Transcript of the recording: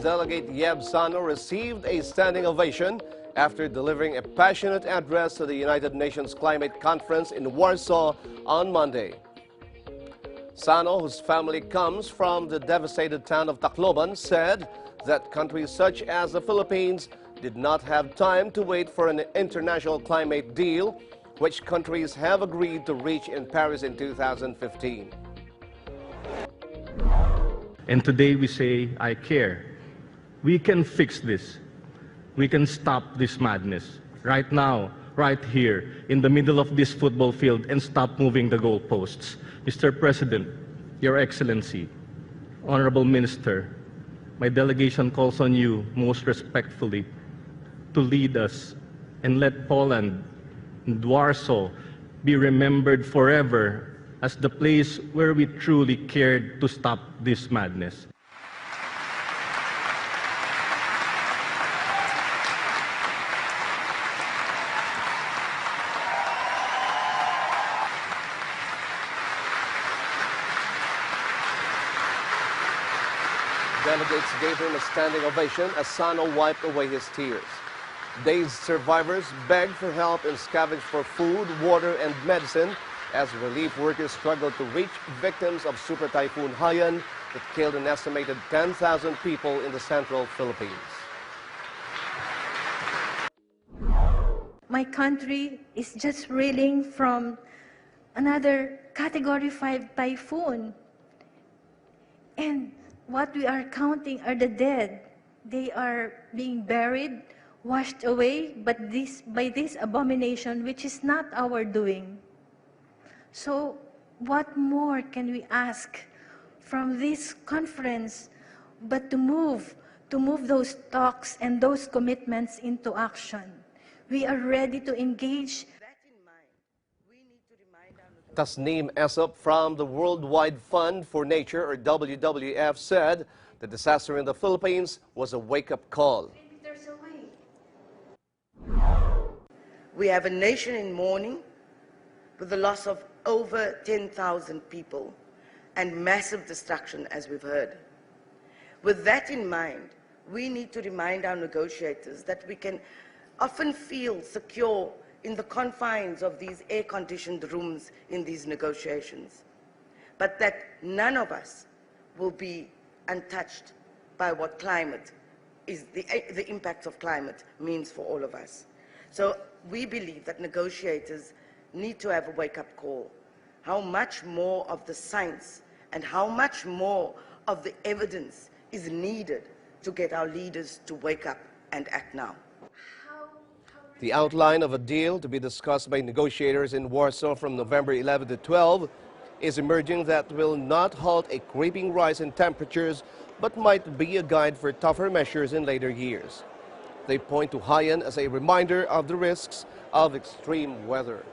Delegate Yeb Sano received a standing ovation after delivering a passionate address to the United Nations Climate Conference in Warsaw on Monday. Sano, whose family comes from the devastated town of Tacloban, said that countries such as the Philippines did not have time to wait for an international climate deal, which countries have agreed to reach in Paris in 2015. And today we say, I care. We can fix this. We can stop this madness right now, right here, in the middle of this football field, and stop moving the goalposts. Mr. President, Your Excellency, Honorable Minister, my delegation calls on you most respectfully to lead us and let Poland and Warsaw be remembered forever as the place where we truly cared to stop this madness. Delegates gave him a standing ovation as Sano wiped away his tears. Dazed survivors begged for help and scavenged for food, water, and medicine as relief workers struggled to reach victims of Super Typhoon Haiyan that killed an estimated 10,000 people in the central Philippines. My country is just reeling from another Category 5 typhoon. And what we are counting are the dead. They are being buried, washed away, but by this abomination, which is not our doing. So what more can we ask from this conference but to move those talks and those commitments into action? We are ready to engage. Tasneem Esop from the Worldwide Fund for Nature, or WWF, said the disaster in the Philippines was a wake-up call. There's a way. We have a nation in mourning with the loss of over 10,000 people and massive destruction, as we've heard. With that in mind, we need to remind our negotiators that we can often feel secure in the confines of these air-conditioned rooms in these negotiations, but that none of us will be untouched by what climate is, the impact of climate means for all of us. So we believe that negotiators need to have a wake-up call. How much more of the science and how much more of the evidence is needed to get our leaders to wake up and act now. The outline of a deal to be discussed by negotiators in Warsaw from November 11 to 12 is emerging that will not halt a creeping rise in temperatures, but might be a guide for tougher measures in later years. They point to Haiyan as a reminder of the risks of extreme weather.